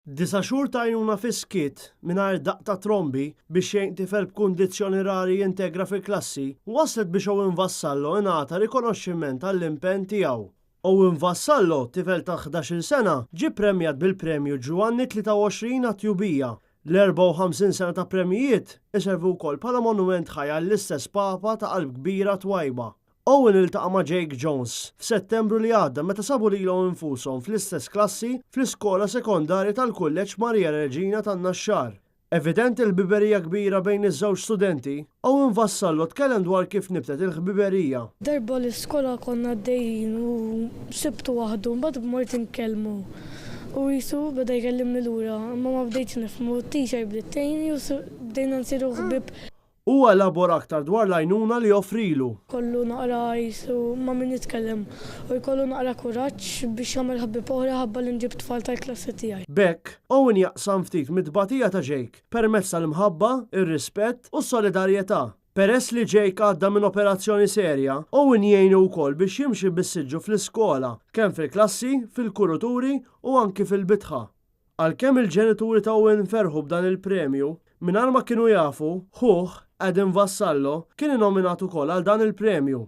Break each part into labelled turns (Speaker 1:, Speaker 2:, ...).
Speaker 1: 9 xhur ta' għajnuna fiskit mingħajr daqta trombi biex jgħin tifel b'kundizzjoni rari jintegra fil-klassi waslet biex Owen Vassallo ingħata rikonoxximent għall-impenn tiegħu. Owen Vassallo, tifel ta' 11 sena, ġie premjat bil-Premju Giovanni 23 għat-tjubija. L-54 sena ta' premijiet iservu wkoll bħala monument ħajja l-istess papa ta' qalb kbira twajba. Owen iltaqa' ma' Jake Jones f'Settembru li għadda meta sabu lilhom infushom fl-istess klassi fl-iskola sekondarja tal-Kulleġġ Marija Reġina tan-Naxxar. Evidenti l-ħbiberija kbira bejn iż-żewġ studenti, Owen Vassallo tkellem dwar kif nibtet il-ħbiberija.
Speaker 2: Darba l-iskola konna għaddejjin u sibtu waħdu mbagħad mort inkellmu. U jisu beda jkellimni lura, imma ma bdejtx nifhmu t-teacher bdiet-tejni u bdejna nsiru ħbieb.
Speaker 1: Huwa elabora aktar dwar l-għajnuna li joffrilu.
Speaker 2: Kollu naqra jisu ma min jitkellem u jkollu naqra kuraġġ biex jagħmel ħabib oħra ħabba li nġib tfal tal-klassi tiegħi.
Speaker 1: Bekk, Owen jaqsam ftit mit-tbatija ta' Jake permezz tal-imħabba, ir-rispett u s-solidarjetà. Peress li Jake għadda minn operazzjoni serja, Owen jgħinu wkoll biex jimxi bis-siġġu fl-iskola, kemm fil-klassi, fil-kuruturi u anki fil-bitħa. Għalkemm il-ġenituri ta' Owen ferħu b'dan il-premju, mingħajr ma kienu jafu, ħuh Adam Vassallo kien innominat ukoll għal dan il-premju.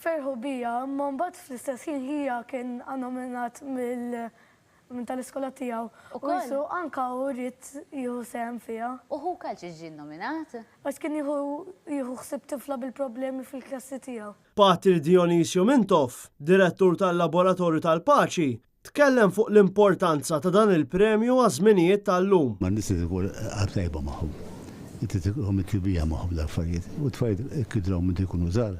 Speaker 2: Ferħu bija, ma mbagħad fl-istess ħin hija kien nominat minn tal-iskola tiegħu. U jisu anka rrid jieħu sehem fiha.
Speaker 3: U hu kalx iġi nominat?
Speaker 2: Għax kien jieħu ħsieb tifla bil-problemi fil-klassi tiegħu.
Speaker 1: Patri Dionisio Mintoff, direttur tal-Laboratorju tal-Paċi, tkellem fuq l-importanza ta' dan il-premju għaż-żminijiet tal-lum.
Speaker 4: Ma nisit ikun għartajba magħhom. Inti tikhom it-tibija magħhom l-affarijiet. U tfajt kidrawhom inti jkunu żgħar,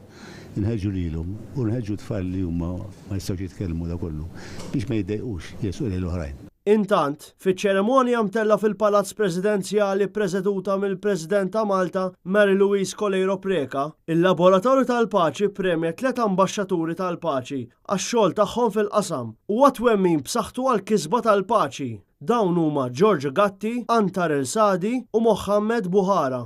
Speaker 4: inħeġġu lilhom u nħeġġu tfal li huma ma jistgħux jitkellmu da kollu biex ma jiddejqux jesqu lil oħrajn.
Speaker 1: Intant, fiċ-ċeremonja mtella fil-Palazz Presidenzjali preżeduta mill-President ta' Malta Mary Louise Coleiro Preca, il-Laboratorju tal-Paċi premja 3 ambaxxaturi tal-Paċi għax-xogħol tagħhom fil-qasam u għat-twemmin b'saħħtu għall-kisba tal-paċi. Dawn huma George Gatti, Antar El Sadi u Mohammed Buhara.